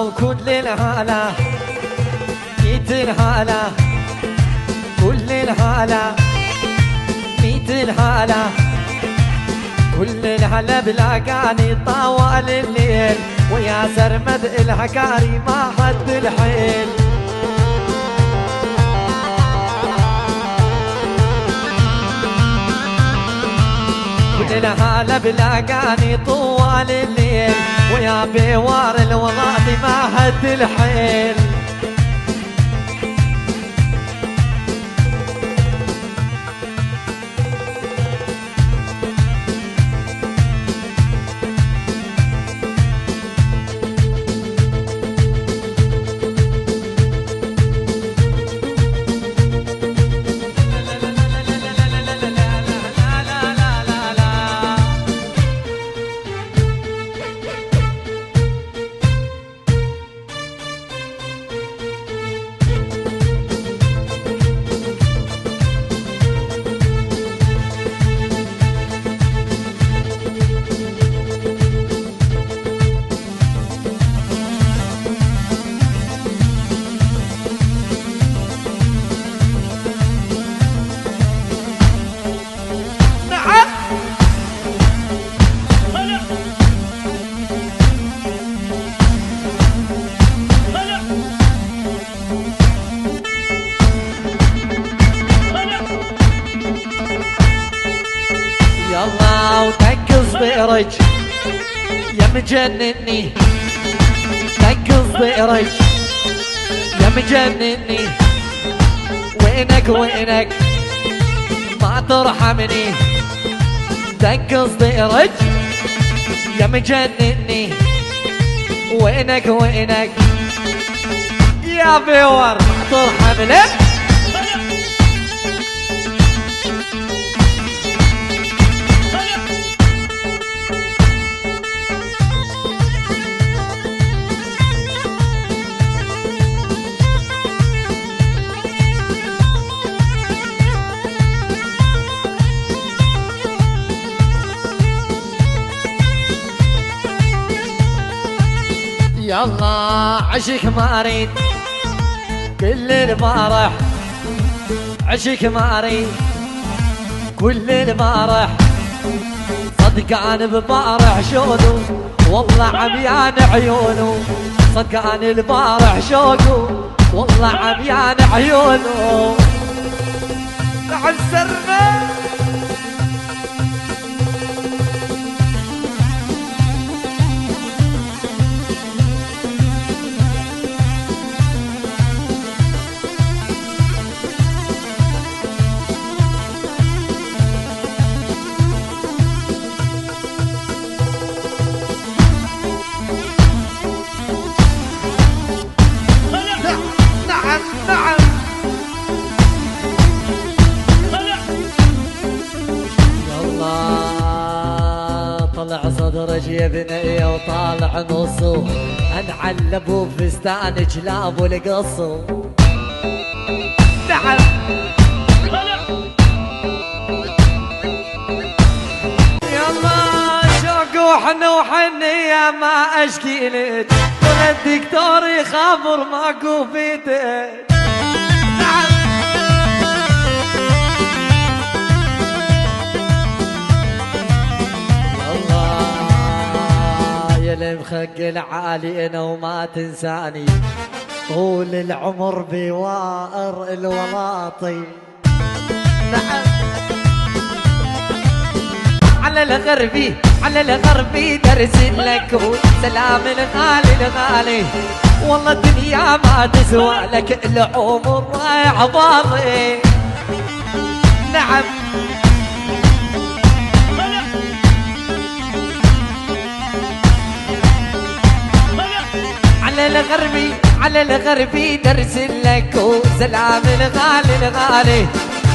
وكل الهلا ميت الهلا كل الهلا ميت الهلا كل الهلا بلاقاني طوال الليل ويا سرمد الهكاري ما حد الحيل كل الهلا بلاقاني طوال الليل ويا بوار الوضاضي ما حد الحيل يلا ودق صبيرج يا مجنني دق صبيرج يا مجنني وينك وينك ما ترحمني دق صبيرج يا مجنني وينك وينك يا بيور ما ترحمني يلا عشق ما اريد كل البارح عشق ما اريد كل البارح صدقان ببارح شوقه والله عميان عيونه صدقان البارح شوقه والله عميان عيونه مع السرمه طلع صدرك يا بنية وطالع نصه انعلبوا بفستان جلاب والقصو نعم يلا شوق وحن وحنية ما اشكي لك ولا الدكتور يخابر ماكو فيتك اللي مخجل عالي وما تنساني طول العمر بوائر الولاطي نعم على الغربي درس لك سلام الغالي الغالي والله الدنيا ما تسوى لك العمر رايح باطي نعم على الغربي درس لك وسلام الغالي الغالي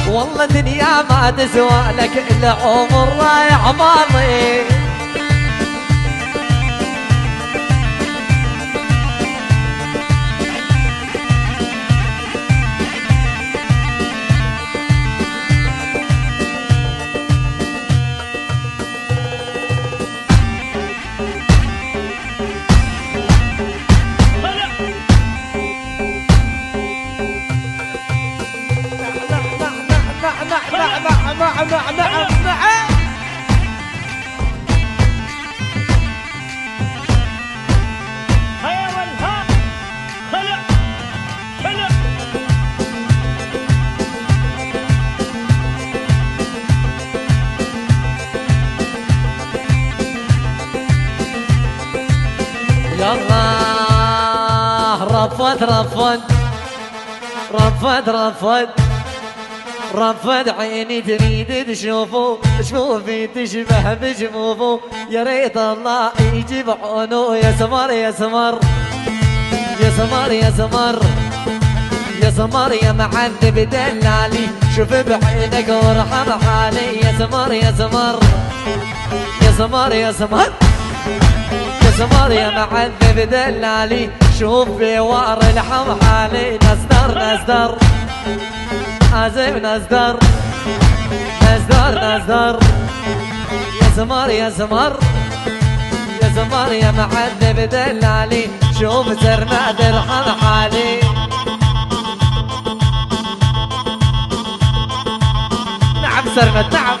والله دنيا ما تسوى لك العمر رايح باطي رفض رفض رفض رفض رفض عيني تريد تشوفه شوفي تشبه بجفوفه يا ريت الله يجيب عونه يا سمر يا سمر يا سمر يا سمر يا سمر يا معذب دلالي شوف بعينك وارحم حالي يا سمر يا سمر يا سمر يا سمر يا سمر يا معذب دلالي شوف بوار الحم حالي نصدر نصدر عازم نصدر نصدر نصدر يا سمر يا سمر يا سمر يا معذب دلالي شوف سرنا درحم حالي نعم سرمد نعم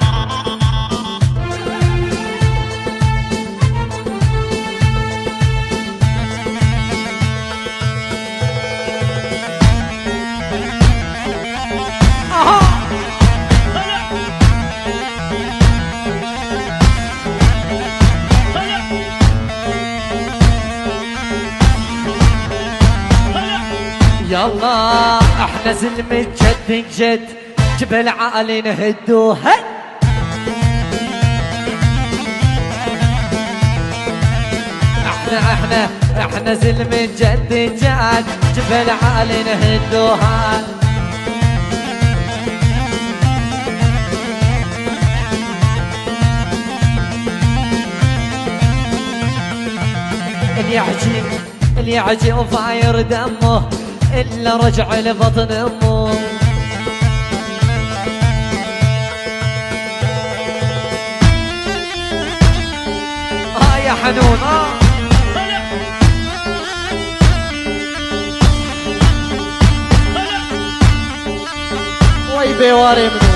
يلا احنا زلمة جد جد جبل عالي نهدوها احنا زلمة جد جد جبل عالي نهدوها اللي يعجي وفاير دمه إلا رجع لبطن أمه يا حنون وي بيواري منه